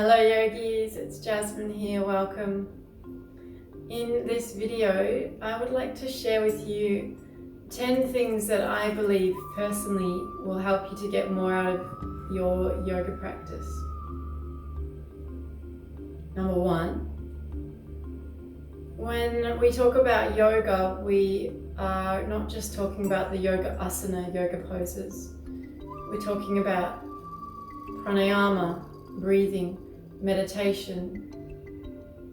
Hello yogis, it's Jasmine here, welcome. In this video, I would like to share with you 10 things that I believe personally will help you to get more out of your yoga practice. Number one, when we talk about yoga, we are not just talking about the yoga asana, yoga poses. We're talking about pranayama, breathing, meditation,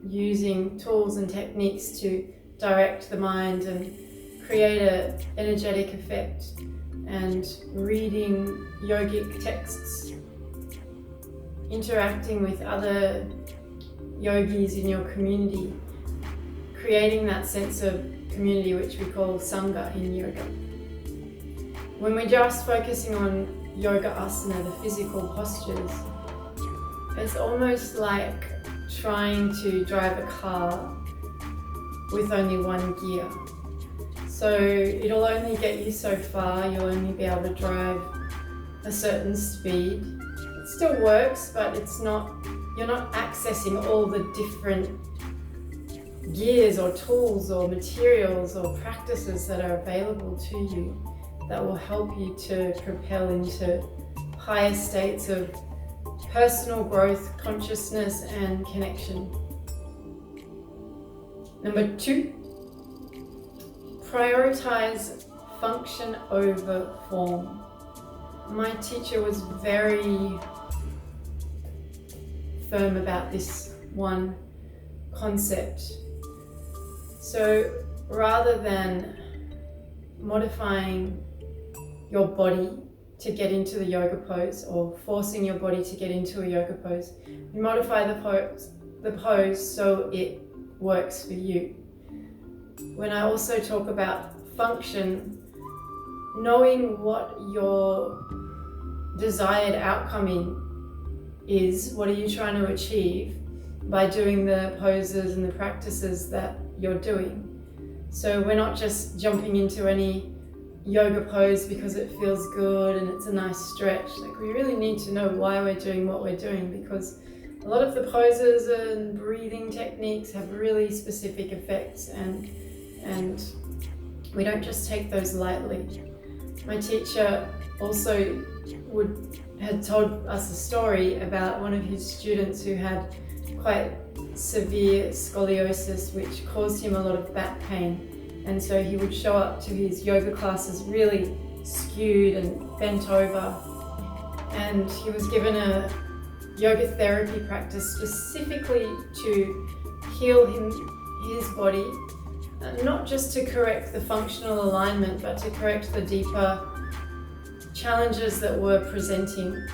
using tools and techniques to direct the mind and create an energetic effect, and reading yogic texts, interacting with other yogis in your community, creating that sense of community which we call sangha in yoga. When we're just focusing on yoga asana, the physical postures, it's almost like trying to drive a car with only one gear. So it'll only get you so far, you'll only be able to drive a certain speed. It still works, but you're not accessing all the different gears or tools or materials or practices that are available to you that will help you to propel into higher states of personal growth, consciousness, and connection. Number two, prioritize function over form. My teacher was very firm about this one concept. So rather than modifying your body to get into the yoga pose or forcing your body to get into a yoga pose, you modify the pose so it works for you. When I also talk about function, knowing what your desired outcome is, what are you trying to achieve by doing the poses and the practices that you're doing. So we're not just jumping into any yoga pose because it feels good and it's a nice stretch. Like, we really need to know why we're doing what we're doing, because a lot of the poses and breathing techniques have really specific effects, and we don't just take those lightly. My teacher also had told us a story about one of his students who had quite severe scoliosis, which caused him a lot of back pain. And so he would show up to his yoga classes really skewed and bent over. And he was given a yoga therapy practice specifically to heal his body, not just to correct the functional alignment, but to correct the deeper challenges that were presenting.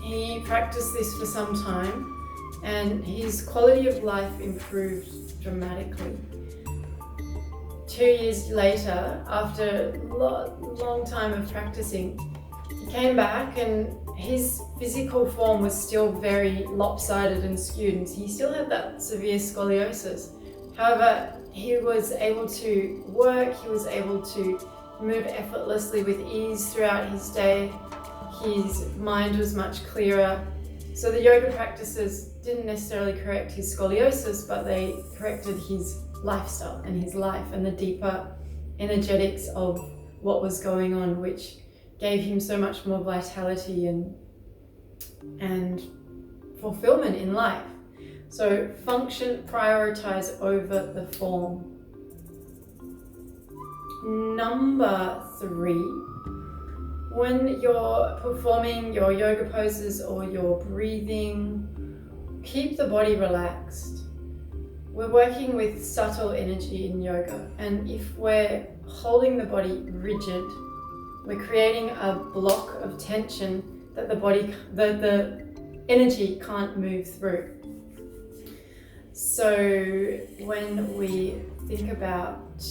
He practiced this for some time, and his quality of life improved dramatically. 2 years later, after a long time of practicing, he came back and his physical form was still very lopsided and skewed, and he still had that severe scoliosis. However, he was able to work, he was able to move effortlessly with ease throughout his day. His mind was much clearer. So the yoga practices didn't necessarily correct his scoliosis, but they corrected his lifestyle and his life and the deeper energetics of what was going on, which gave him so much more vitality and fulfillment in life. So function, prioritize over the form. Number three, when you're performing your yoga poses or your breathing, keep the body relaxed. We're working with subtle energy in yoga, and if we're holding the body rigid, we're creating a block of tension that the energy can't move through. So when we think about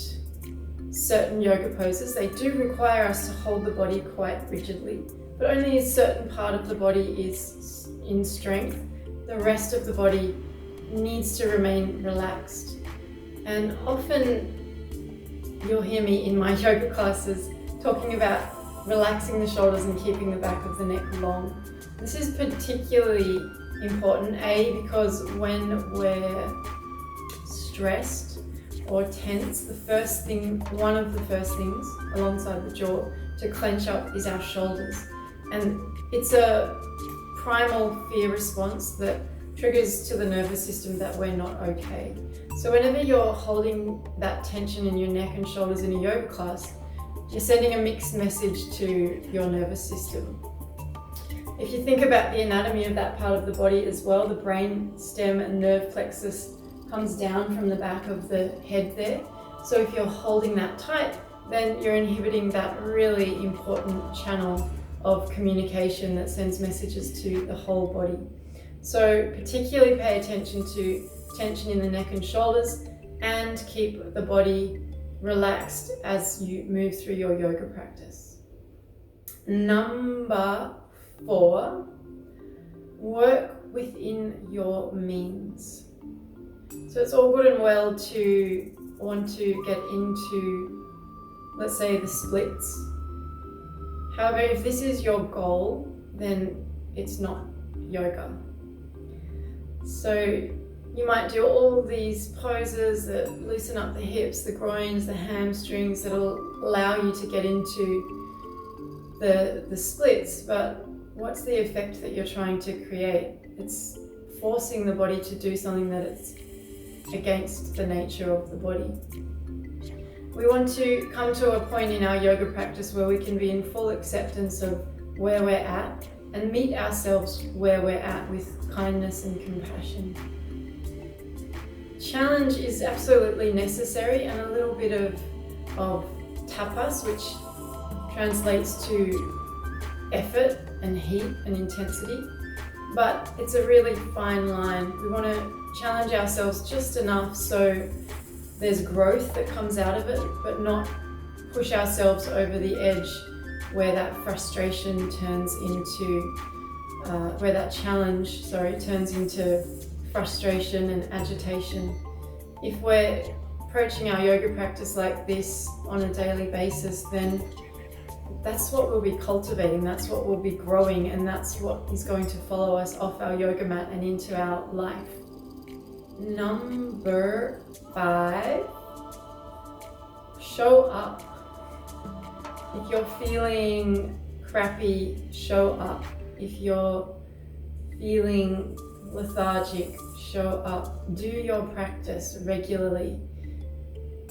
certain yoga poses, they do require us to hold the body quite rigidly, but only a certain part of the body is in strength. The rest of the body needs to remain relaxed. And often you'll hear me in my yoga classes talking about relaxing the shoulders and keeping the back of the neck long. This is particularly important. Because when we're stressed or tense, one of the first things alongside the jaw to clench up is our shoulders. And it's a primal fear response that triggers to the nervous system that we're not okay. So whenever you're holding that tension in your neck and shoulders in a yoga class, you're sending a mixed message to your nervous system. If you think about the anatomy of that part of the body as well, the brain stem and nerve plexus comes down from the back of the head there. So if you're holding that tight, then you're inhibiting that really important channel of communication that sends messages to the whole body. So particularly pay attention to tension in the neck and shoulders, and keep the body relaxed as you move through your yoga practice. Number 4, work within your means. So it's all good and well to want to get into, let's say, the splits. However, if this is your goal, then it's not yoga. So you might do all these poses that loosen up the hips, the groins, the hamstrings, that'll allow you to get into the splits, but what's the effect that you're trying to create? It's forcing the body to do something that it's against the nature of the body. We want to come to a point in our yoga practice where we can be in full acceptance of where we're at and meet ourselves where we're at with kindness and compassion. Challenge is absolutely necessary, and a little bit of tapas, which translates to effort and heat and intensity, but it's a really fine line. We want to challenge ourselves just enough so there's growth that comes out of it, but not push ourselves over the edge where that frustration turns into, where that challenge, turns into frustration and agitation. If we're approaching our yoga practice like this on a daily basis, then that's what we'll be cultivating, that's what we'll be growing, and that's what is going to follow us off our yoga mat and into our life. Number 5, show up. If you're feeling crappy, show up. If you're feeling lethargic, show up. Do your practice regularly.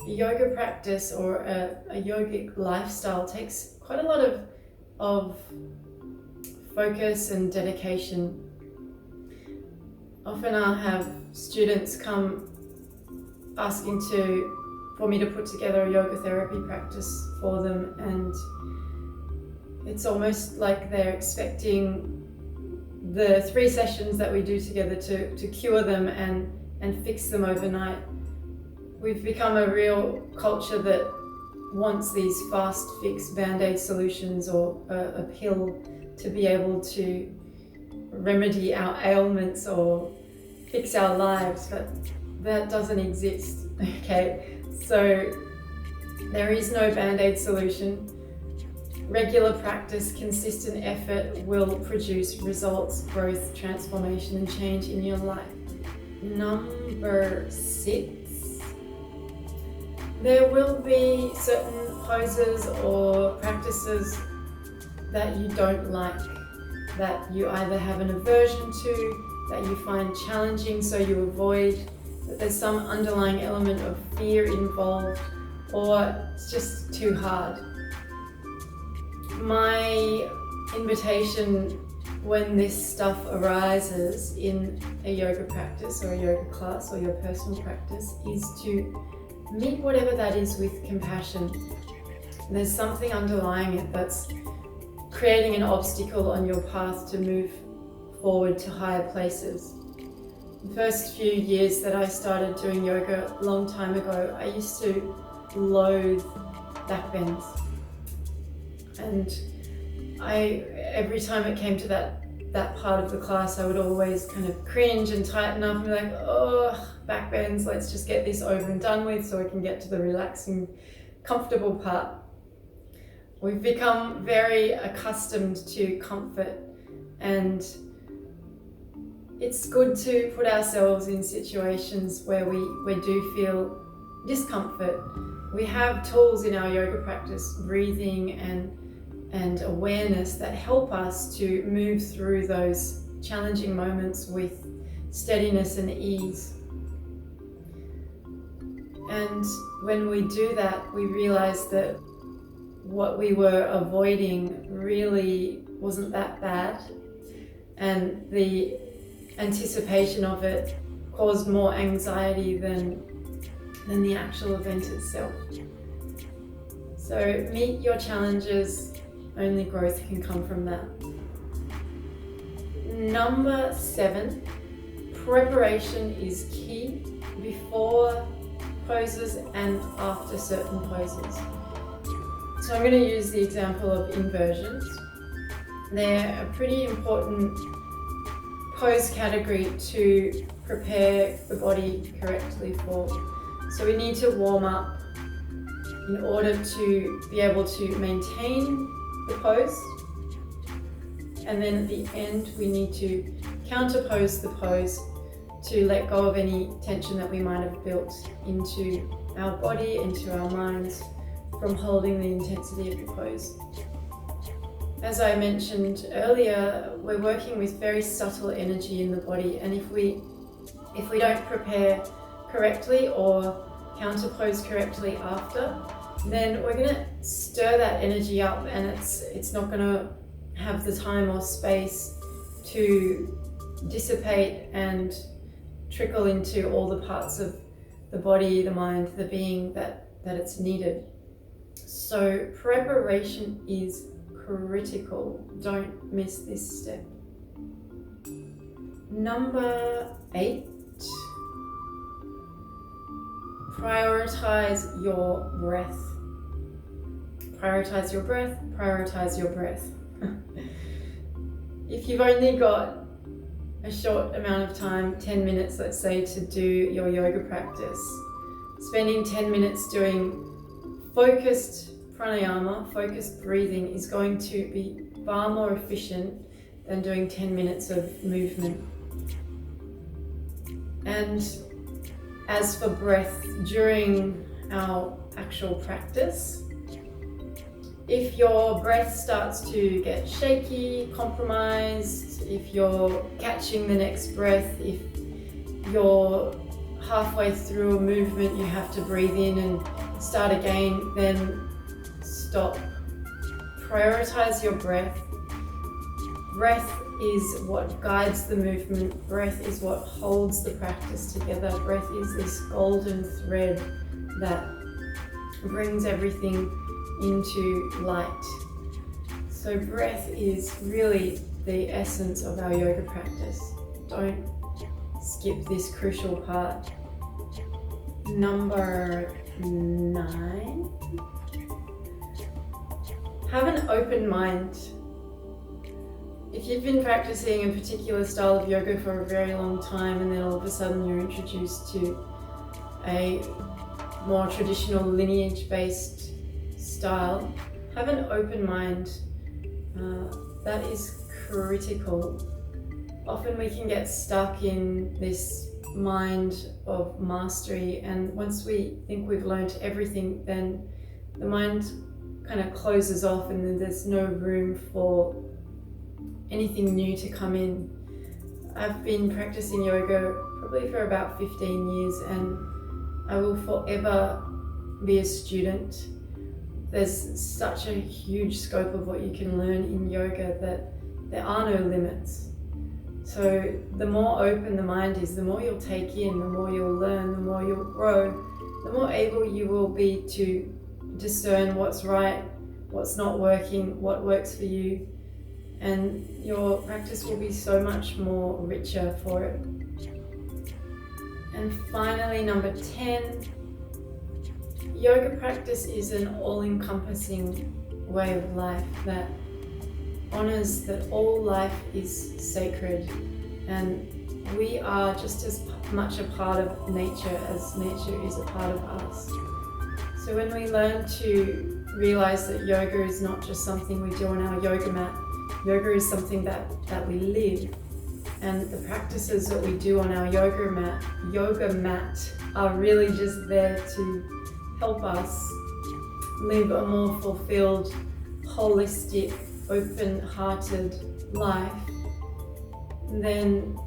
A yoga practice or a yogic lifestyle takes quite a lot of focus and dedication. Often I'll have students come asking for me to put together a yoga therapy practice for them, and it's almost like they're expecting the 3 sessions that we do together to cure them and fix them overnight. We've become a real culture that wants these fast fix band-aid solutions or a pill to be able to remedy our ailments or fix our lives, but that doesn't exist, okay? So there is no band-aid solution. Regular practice, consistent effort will produce results, growth, transformation, and change in your life. Number 6. There will be certain poses or practices that you don't like, that you either have an aversion to, that you find challenging so you avoid, that there's some underlying element of fear involved, or it's just too hard. My invitation when this stuff arises in a yoga practice or a yoga class or your personal practice is to meet whatever that is with compassion. There's something underlying it that's creating an obstacle on your path to move forward to higher places. The first few years that I started doing yoga a long time ago, I used to loathe back bends. And every time it came to that part of the class, I would always kind of cringe and tighten up and be like, oh, back bends, let's just get this over and done with so I can get to the relaxing, comfortable part. We've become very accustomed to comfort, and it's good to put ourselves in situations where we do feel discomfort. We have tools in our yoga practice, breathing and awareness, that help us to move through those challenging moments with steadiness and ease. And when we do that, we realize that what we were avoiding really wasn't that bad, and the anticipation of it caused more anxiety than the actual event itself. So meet your challenges, only growth can come from that. Number 7, preparation is key before poses and after certain poses. So I'm going to use the example of inversions. They're a pretty important pose category to prepare the body correctly for. So we need to warm up in order to be able to maintain the pose. And then at the end, we need to counterpose the pose to let go of any tension that we might have built into our body, into our minds, from holding the intensity of the pose. As I mentioned earlier, we're working with very subtle energy in the body, and if we don't prepare correctly or counterpose correctly after, then we're going to stir that energy up, and it's not going to have the time or space to dissipate and trickle into all the parts of the body, the mind, the being that it's needed. So preparation is critical. Don't miss this step. Number 8, prioritize your breath. Prioritize your breath, prioritize your breath. If you've only got a short amount of time, 10 minutes, let's say, to do your yoga practice, spending 10 minutes doing focused pranayama, focused breathing, is going to be far more efficient than doing 10 minutes of movement. And as for breath, during our actual practice, if your breath starts to get shaky, compromised, if you're catching the next breath, if you're halfway through a movement, you have to breathe in and start again, then stop. Prioritize your breath. Breath is what guides the movement. Breath is what holds the practice together. Breath is this golden thread that brings everything into light. So breath is really the essence of our yoga practice. Don't skip this crucial part. Number 9, have an open mind. If you've been practicing a particular style of yoga for a very long time, and then all of a sudden you're introduced to a more traditional lineage-based style, have an open mind. That is critical. Often we can get stuck in this mind of mastery, and once we think we've learned everything, then the mind kind of closes off, and then there's no room for anything new to come in. I've been practicing yoga probably for about 15 years, and I will forever be a student. There's such a huge scope of what you can learn in yoga that there are no limits. So the more open the mind is, the more you'll take in, the more you'll learn, the more you'll grow, the more able you will be to discern what's right, what's not working, what works for you, and your practice will be so much more richer for it. And finally, number 10, yoga practice is an all-encompassing way of life that honors that all life is sacred, and we are just as much a part of nature as nature is a part of us. So when we learn to realize that yoga is not just something we do on our yoga mat, yoga is something that we live, And the practices that we do on our yoga mat are really just there to help us live a more fulfilled, holistic, open-hearted life. Then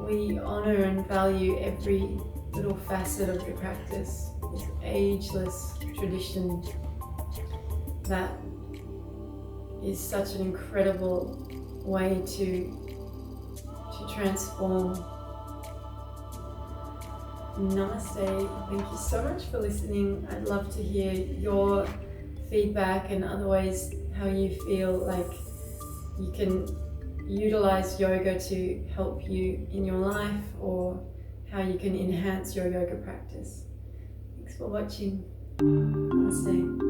we honor and value every little facet of your practice, this ageless tradition that is such an incredible way to transform. Namaste. Thank you so much for listening. I'd love to hear your feedback and other ways how you feel like you can utilize yoga to help you in your life, or how you can enhance your yoga practice. Thanks for watching. Namaste.